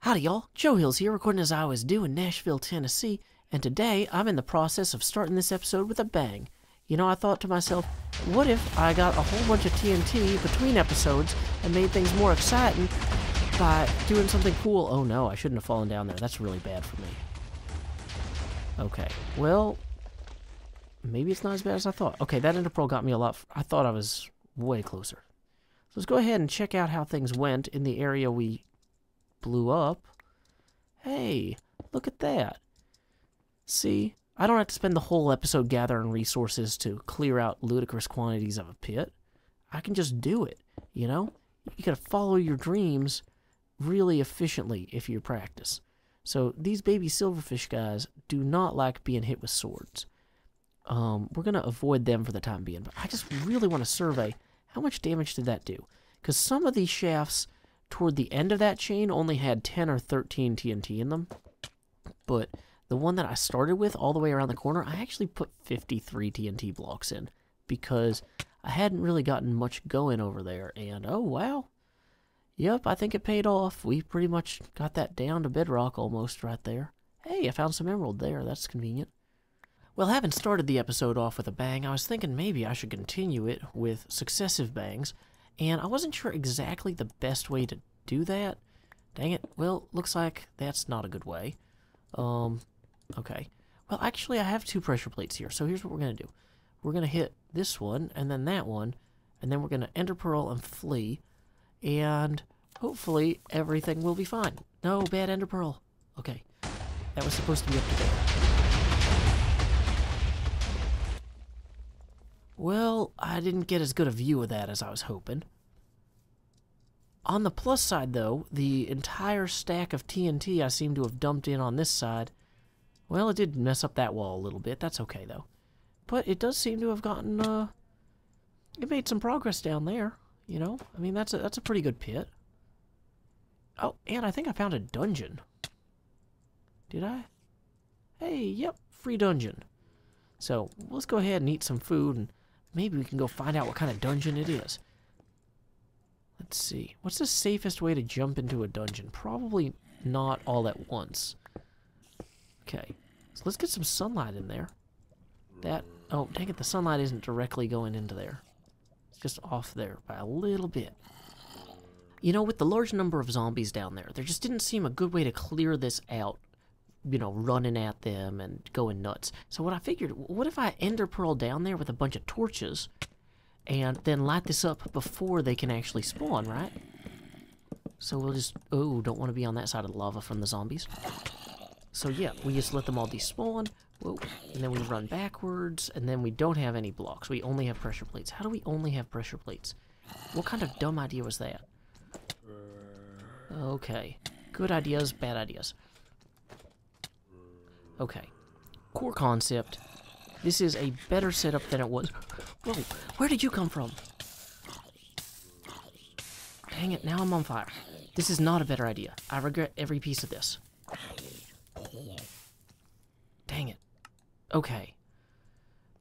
Howdy y'all, Joe Hills here, recording as I always do in Nashville, Tennessee, and today I'm in the process of starting this episode with a bang. You know, I thought to myself, what if I got a whole bunch of TNT between episodes and made things more exciting by doing something cool? Oh no, I shouldn't have fallen down there, that's really bad for me. Okay, well, maybe it's not as bad as I thought. Okay, that ender pearl got me a lot, I thought I was way closer. So let's go ahead and check out how things went in the area we blew up. Hey, look at that. See, I don't have to spend the whole episode gathering resources to clear out ludicrous quantities of a pit. I can just do it, you know? You gotta follow your dreams really efficiently if you practice. So these baby silverfish guys do not like being hit with swords. We're gonna avoid them for the time being, but I just really want to survey how much damage did that do? Because some of these shafts toward the end of that chain only had 10 or 13 TNT in them, but the one that I started with all the way around the corner, I actually put 53 TNT blocks in because I hadn't really gotten much going over there, and oh wow, yep, I think it paid off. We pretty much got that down to bedrock almost right there. Hey, I found some emerald there, that's convenient. Well, having started the episode off with a bang, I was thinking maybe I should continue it with successive bangs, and I wasn't sure exactly the best way to do that. Dang it. Well, looks like that's not a good way. Okay. Well, actually, I have two pressure plates here, so here's what we're going to do. We're going to hit this one, and then that one, and then we're going to ender pearl and flee, and hopefully everything will be fine. No, bad ender pearl. Okay. That was supposed to be up to there. Well, I didn't get as good a view of that as I was hoping. On the plus side, though, the entire stack of TNT I seem to have dumped in on this side, well, it did mess up that wall a little bit. That's okay, though. But it does seem to have gotten, it made some progress down there, you know? I mean, that's a pretty good pit. Oh, and I think I found a dungeon. Did I? Hey, yep, free dungeon. So, let's go ahead and eat some food, and maybe we can go find out what kind of dungeon it is. Let's see. What's the safest way to jump into a dungeon? Probably not all at once. Okay. So let's get some sunlight in there. Oh, dang it, the sunlight isn't directly going into there. It's just off there by a little bit. You know, with the large number of zombies down there, there just didn't seem a good way to clear this out. You know, running at them and going nuts. So what I figured, what if I ender pearl down there with a bunch of torches and then light this up before they can actually spawn, right? So we'll just, oh, don't want to be on that side of the lava from the zombies. So yeah, we just let them all despawn, whoa, and then we run backwards, and then we don't have any blocks. We only have pressure plates. How do we only have pressure plates? What kind of dumb idea was that? Okay, good ideas, bad ideas. Okay, core concept. This is a better setup than it was. Whoa, where did you come from? Dang it, now I'm on fire. This is not a better idea. I regret every piece of this. Dang it. Okay.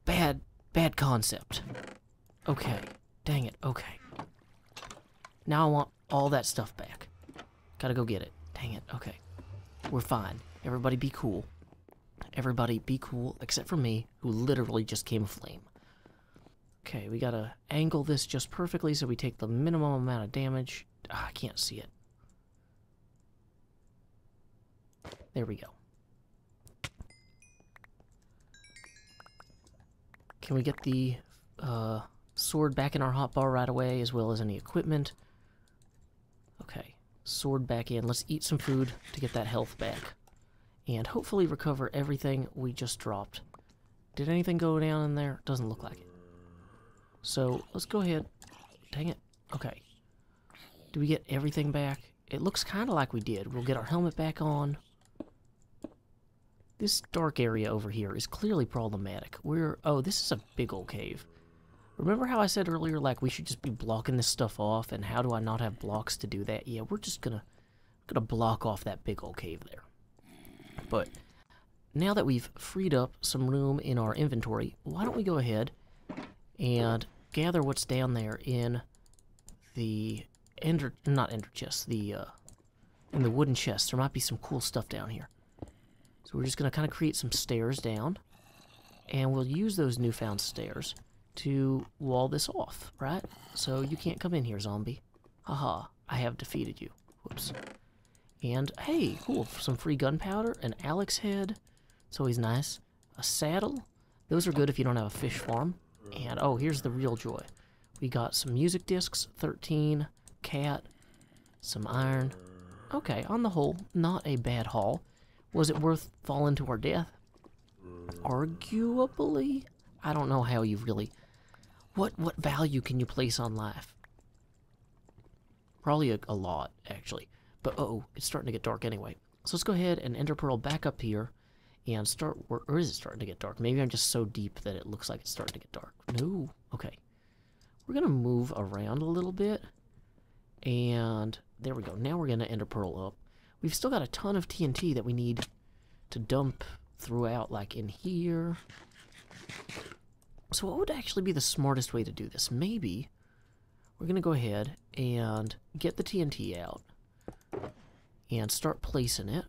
Bad concept. Okay, dang it, okay. Now I want all that stuff back. Gotta go get it. Dang it, okay. We're fine. Everybody be cool. Everybody be cool, except for me, who literally just came aflame. Okay, we gotta angle this just perfectly so we take the minimum amount of damage. I can't see it. There we go. Can we get the sword back in our hotbar right away, as well as any equipment? Okay, sword back in. Let's eat some food to get that health back. And hopefully recover everything we just dropped. Did anything go down in there? Doesn't look like it. So, let's go ahead. Dang it. Okay. Do we get everything back? It looks kind of like we did. We'll get our helmet back on. This dark area over here is clearly problematic. Oh, this is a big old cave. Remember how I said earlier, like, we should just be blocking this stuff off, and how do I not have blocks to do that? Yeah, we're just gonna block off that big old cave there. But now that we've freed up some room in our inventory, why don't we go ahead and gather what's down there in the not ender chest, the in the wooden chest. There might be some cool stuff down here. So we're just going to kind of create some stairs down. And we'll use those newfound stairs to wall this off, right? So you can't come in here, zombie. Haha, I have defeated you. Whoops. And, hey, cool, some free gunpowder, an Alex head. It's always nice. A saddle. Those are good if you don't have a fish farm. And, oh, here's the real joy. We got some music discs, 13, cat, some iron. Okay, on the whole, not a bad haul. Was it worth falling to our death? Arguably? I don't know how you really... What value can you place on life? Probably a lot, actually. But, uh-oh, it's starting to get dark anyway. So let's go ahead and ender pearl back up here and start... Or is it starting to get dark? Maybe I'm just so deep that it looks like it's starting to get dark. No. Okay. We're going to move around a little bit. And there we go. Now we're going to ender pearl up. We've still got a ton of TNT that we need to dump throughout, like in here. So what would actually be the smartest way to do this? Maybe we're going to go ahead and get the TNT out and start placing it.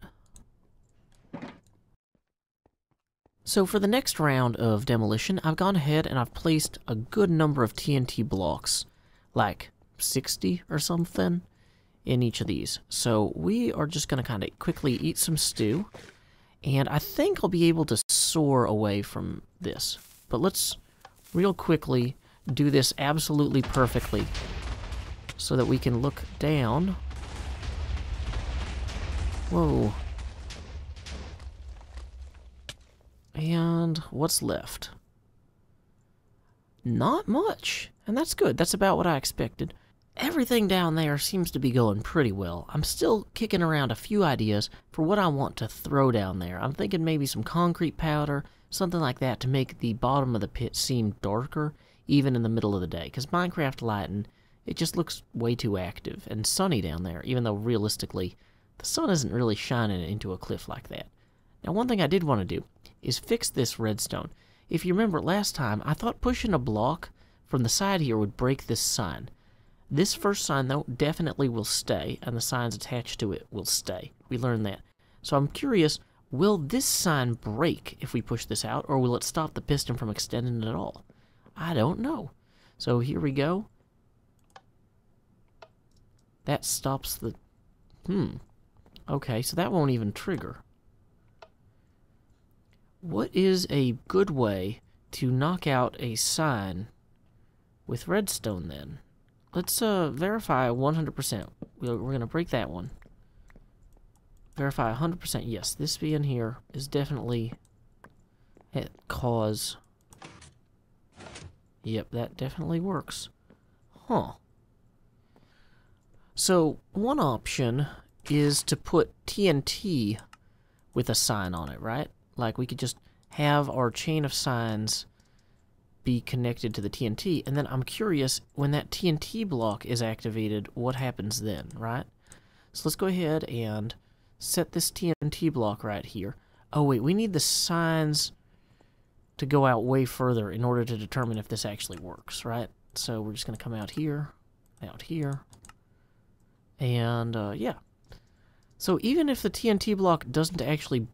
So for the next round of demolition, I've gone ahead and I've placed a good number of TNT blocks, like 60 or something, in each of these. So we are just going to kind of quickly eat some stew, and I think I'll be able to soar away from this. But let's real quickly do this absolutely perfectly so that we can look down. Whoa. And what's left? Not much. And that's good. That's about what I expected. Everything down there seems to be going pretty well. I'm still kicking around a few ideas for what I want to throw down there. I'm thinking maybe some concrete powder, something like that, to make the bottom of the pit seem darker, even in the middle of the day. Because Minecraft lighting, it just looks way too active and sunny down there, even though realistically, the sun isn't really shining into a cliff like that. Now, one thing I did want to do is fix this redstone. If you remember last time, I thought pushing a block from the side here would break this sign. This first sign, though, definitely will stay, and the signs attached to it will stay. We learned that. So I'm curious, will this sign break if we push this out, or will it stop the piston from extending at all? I don't know. So here we go. That stops the... Okay, so that won't even trigger. What is a good way to knock out a sign with redstone, then? Let's verify 100%. We're going to break that one. Verify 100%. Yes, this being here is definitely at cause. Yep, that definitely works. Huh. So, one option is to put TNT with a sign on it, right? Like, we could just have our chain of signs be connected to the TNT, and then I'm curious, when that TNT block is activated, what happens then, right? So let's go ahead and set this TNT block right here. Oh wait, we need the signs to go out way further in order to determine if this actually works, right? So we're just going to come out here, and yeah. So even if the TNT block doesn't actually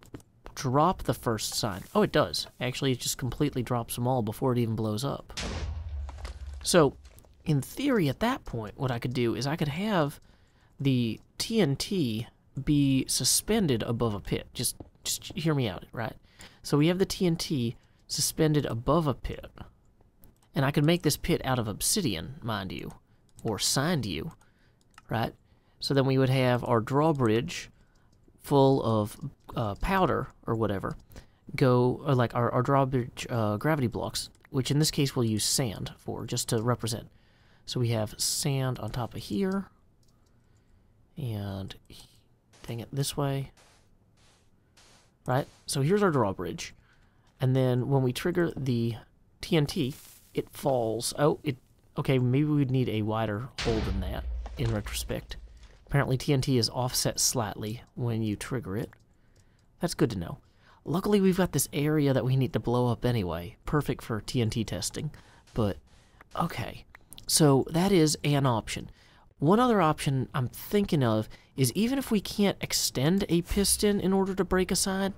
drop the first sign. Oh, it does. Actually, it just completely drops them all before it even blows up. So, in theory, at that point, what I could do is I could have the TNT be suspended above a pit. Just hear me out, right? So we have the TNT suspended above a pit. And I could make this pit out of obsidian, mind you. Or signed you, right? So then we would have our drawbridge full of powder or whatever or like our drawbridge gravity blocks, which in this case we'll use sand for, just to represent. So we have sand on top of here, and dang it, this way, right? So here's our drawbridge, and then when we trigger the TNT, it falls. Okay, maybe we'd need a wider hole than that in retrospect. Apparently TNT is offset slightly when you trigger it. That's good to know. Luckily we've got this area that we need to blow up anyway. Perfect for TNT testing. But, okay. So that is an option. One other option I'm thinking of is even if we can't extend a piston in order to break a sign,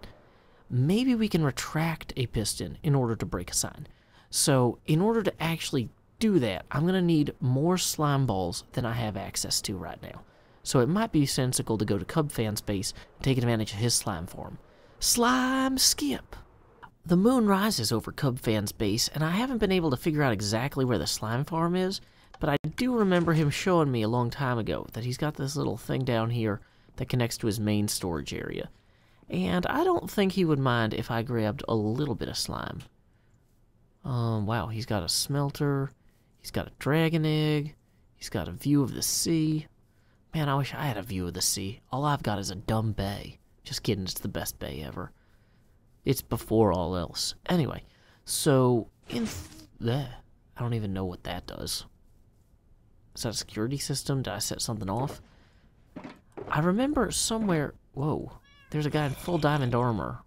maybe we can retract a piston in order to break a sign. So in order to actually do that, I'm going to need more slime balls than I have access to right now. So it might be sensible to go to Cubfan's base and take advantage of his slime farm. Slime skip! The moon rises over Cubfan's base, and I haven't been able to figure out exactly where the slime farm is, but I do remember him showing me a long time ago that he's got this little thing down here that connects to his main storage area. And I don't think he would mind if I grabbed a little bit of slime. Wow, he's got a smelter, he's got a dragon egg, he's got a view of the sea. Man, I wish I had a view of the sea. All I've got is a dumb bay. Just kidding, it's the best bay ever. It's before all else. Anyway, so in I don't even know what that does. Is that a security system? Did I set something off? I remember somewhere... Whoa. There's a guy in full diamond armor.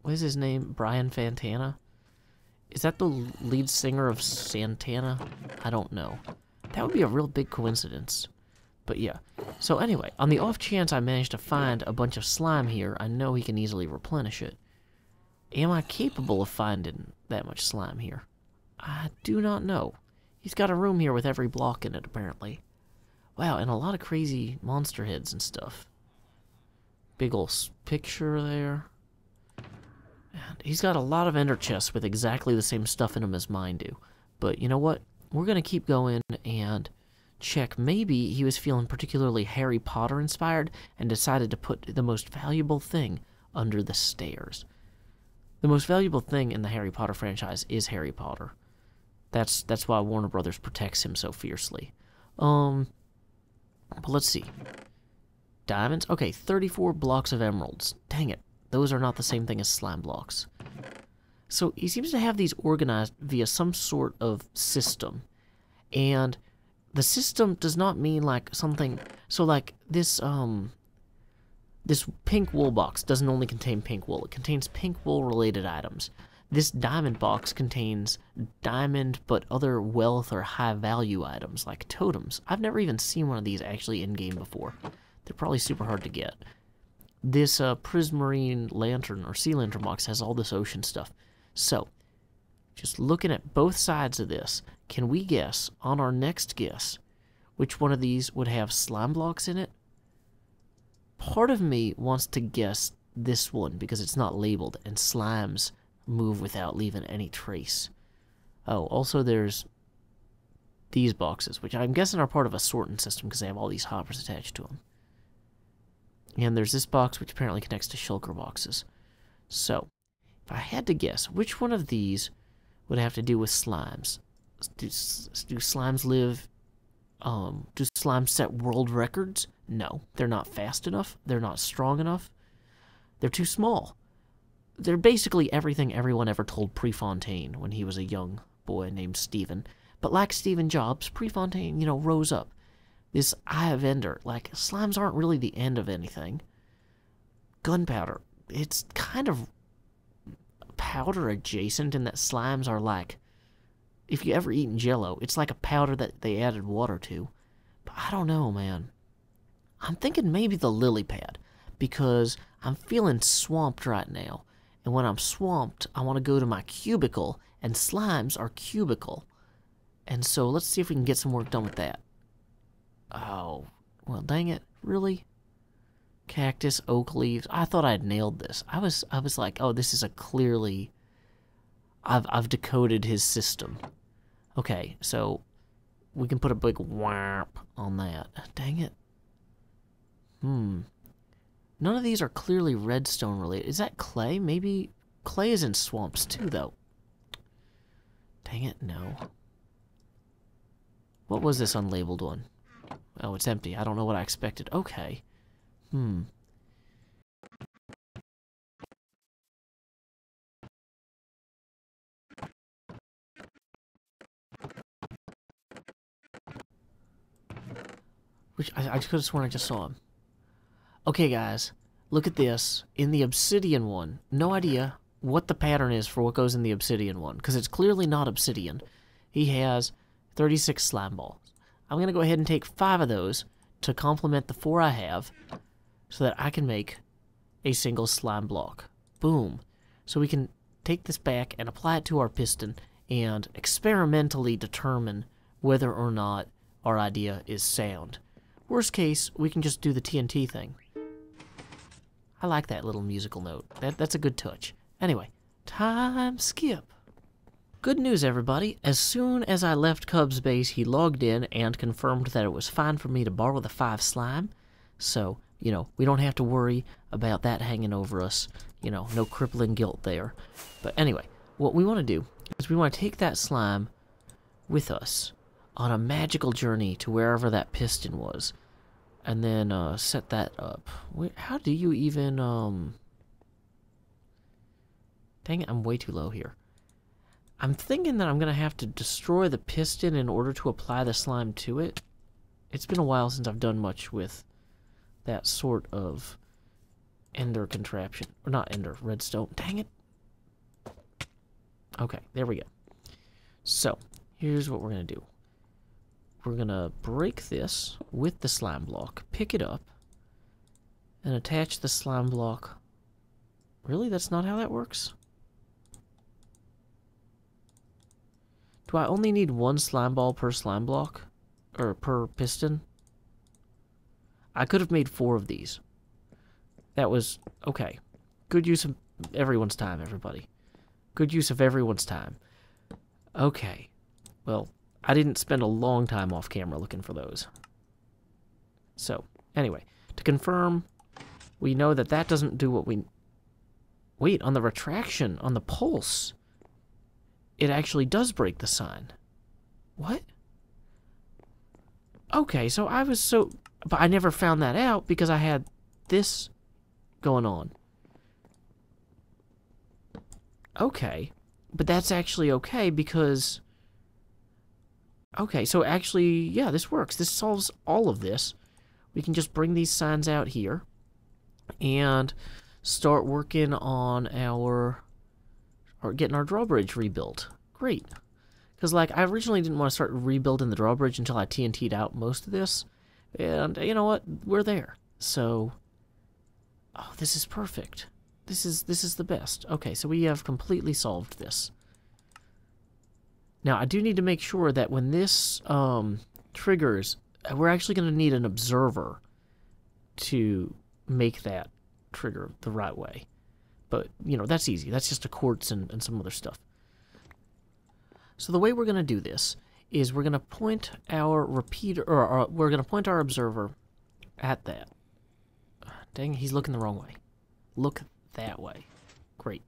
What is his name? Brian Fantana? Is that the lead singer of Santana? I don't know. That would be a real big coincidence. But yeah. So anyway, on the off chance I manage to find a bunch of slime here, I know he can easily replenish it. Am I capable of finding that much slime here? I do not know. He's got a room here with every block in it, apparently. Wow, and a lot of crazy monster heads and stuff. Big ol' picture there. And he's got a lot of ender chests with exactly the same stuff in them as mine do. But you know what? We're going to keep going and check. Maybe he was feeling particularly Harry Potter inspired and decided to put the most valuable thing under the stairs. The most valuable thing in the Harry Potter franchise is Harry Potter. That's why Warner Brothers protects him so fiercely. But let's see. Diamonds? Okay, 34 blocks of emeralds. Dang it. Those are not the same thing as slime blocks. So he seems to have these organized via some sort of system. And the system does not mean like something... So like this pink wool box doesn't only contain pink wool. It contains pink wool related items. This diamond box contains diamond but other wealth or high value items like totems. I've never even seen one of these actually in game before. They're probably super hard to get. This prismarine lantern or sea lantern box has all this ocean stuff. So, just looking at both sides of this, can we guess, on our next guess, which one of these would have slime blocks in it? Part of me wants to guess this one because it's not labeled and slimes move without leaving any trace. Oh, also there's these boxes, which I'm guessing are part of a sorting system because they have all these hoppers attached to them. And there's this box, which apparently connects to shulker boxes. So, if I had to guess, which one of these would have to do with slimes? Do slimes live... do slimes set world records? No. They're not fast enough. They're not strong enough. They're too small. They're basically everything everyone ever told Prefontaine when he was a young boy named Stephen. But like Stephen Jobs, Prefontaine, you know, rose up. This Eye of Ender, like, slimes aren't really the end of anything. Gunpowder, it's kind of powder adjacent in that slimes are like, if you ever eaten Jell-O, it's like a powder that they added water to. But I don't know, man. I'm thinking maybe the lily pad, because I'm feeling swamped right now. And when I'm swamped, I want to go to my cubicle, and slimes are cubicle. And so let's see if we can get some work done with that. Oh, well, dang it. Really? Cactus, oak leaves. I thought I had nailed this. I was like, oh, this is a clearly... I've decoded his system. Okay, so we can put a big whap on that. Dang it. None of these are clearly redstone related. Is that clay? Maybe clay is in swamps too, though. Dang it, no. What was this unlabeled one? Oh, it's empty. I don't know what I expected. Okay. Which, I could have sworn I just saw him. Okay, guys. Look at this. In the obsidian one, no idea what the pattern is for what goes in the obsidian one, because it's clearly not obsidian. He has 36 slime balls. I'm going to go ahead and take 5 of those to complement the 4 I have so that I can make a single slime block. Boom. So we can take this back and apply it to our piston and experimentally determine whether or not our idea is sound. Worst case, we can just do the TNT thing. I like that little musical note. That's a good touch. Anyway, time skip. Good news, everybody. As soon as I left Cub's base, he logged in and confirmed that it was fine for me to borrow the 5 slime. So, you know, we don't have to worry about that hanging over us. You know, no crippling guilt there. But anyway, what we want to do is we want to take that slime with us on a magical journey to wherever that piston was. And then set that up. How do you even... Dang it, I'm way too low here. I'm thinking that I'm going to have to destroy the piston in order to apply the slime to it. It's been a while since I've done much with that sort of ender contraption. Or not ender, redstone. Dang it. Okay, there we go. So, here's what we're going to do. We're going to break this with the slime block, pick it up, and attach the slime block. Really? That's not how that works? Do I only need 1 slime ball per slime block? Or per piston? I could have made 4 of these. That was... okay. Good use of everyone's time, everybody. Good use of everyone's time. Okay. Well, I didn't spend a long time off camera looking for those. So, anyway. To confirm, we know that that doesn't do what we... Wait, on the retraction, on the pulse... it actually does break the sign. What? Okay, so I was so... but I never found that out because I had this going on. Okay. But that's actually okay because... okay, so actually, yeah, this works. This solves all of this. We can just bring these signs out here and start working on our... or getting our drawbridge rebuilt. Great. Because, like, I originally didn't want to start rebuilding the drawbridge until I TNT'd out most of this. And, you know what? We're there. So, oh, this is perfect. This is the best. Okay, so we have completely solved this. Now, I do need to make sure that when this triggers, we're actually going to need an observer to make that trigger the right way. But, you know, that's easy. That's just a quartz and some other stuff. So the way we're going to do this is we're going to point our repeater, or we're going to point our observer at that. Dang, he's looking the wrong way. Look that way. Great.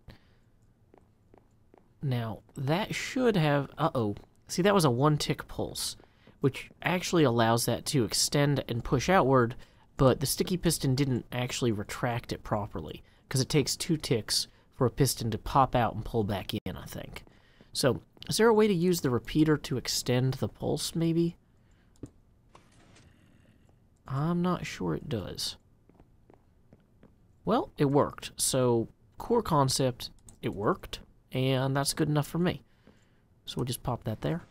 Now, that should have... uh-oh. See, that was a 1-tick pulse, which actually allows that to extend and push outward, but the sticky piston didn't actually retract it properly, because it takes 2 ticks for a piston to pop out and pull back in, I think. So, is there a way to use the repeater to extend the pulse, maybe? I'm not sure it does. Well, it worked. So, core concept, it worked, and that's good enough for me. So we'll just pop that there.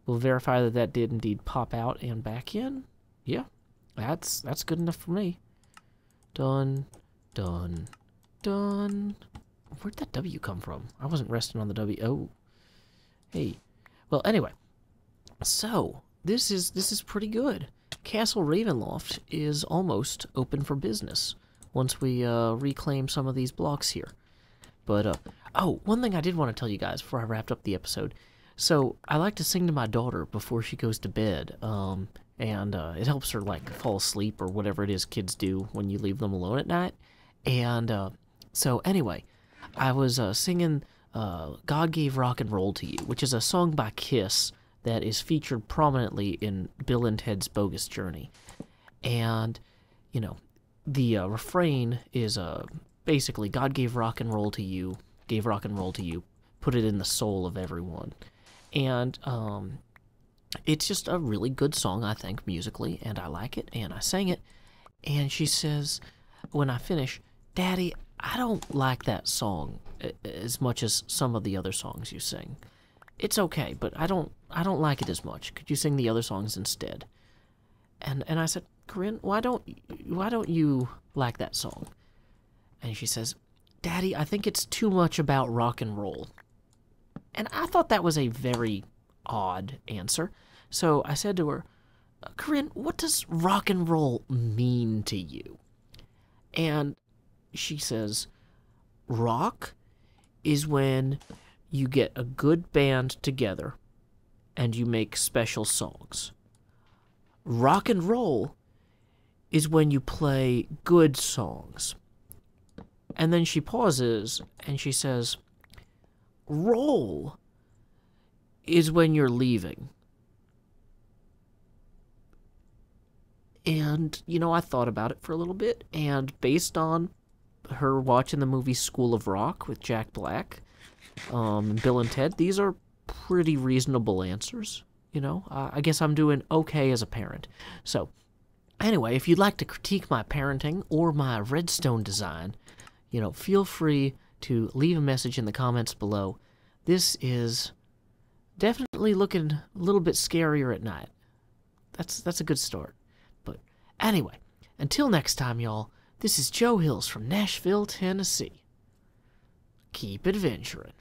We'll verify that that did indeed pop out and back in. Yeah, that's good enough for me. Done. Done. Done. Where'd that W come from? I wasn't resting on the W. Oh. Hey. Well, anyway. So, this is pretty good. Castle Ravenloft is almost open for business once we reclaim some of these blocks here. But, oh, one thing I did want to tell you guys before I wrapped up the episode. So, I like to sing to my daughter before she goes to bed. And it helps her, like, fall asleep or whatever it is kids do when you leave them alone at night. And, so, anyway, I was singing God Gave Rock and Roll to You, which is a song by Kiss that is featured prominently in Bill and Ted's Bogus Journey. And, you know, the refrain is basically, God gave rock and roll to you, put it in the soul of everyone. And it's just a really good song, I think, musically, and I like it, and I sang it. And she says, when I finish, Daddy, I don't like that song as much as some of the other songs you sing. It's okay, but I don't I don't like it as much. Could you sing the other songs instead? And I said, Corinne, why don't you like that song? And she says, Daddy, I think it's too much about rock and roll. And I thought that was a very odd answer. So I said to her, Corinne, what does rock and roll mean to you? And she says, rock is when you get a good band together and you make special songs. Rock and roll is when you play good songs. And then she pauses and she says, roll is when you're leaving. And, I thought about it for a little bit, and based on her watching the movie School of Rock with Jack Black, Bill and Ted, these are pretty reasonable answers. I guess I'm doing okay as a parent. So, anyway, if you'd like to critique my parenting or my redstone design, feel free to leave a message in the comments below. This is definitely looking a little bit scarier at night. That's a good start. But anyway, until next time, y'all, this is Joe Hills from Nashville, Tennessee. Keep adventuring.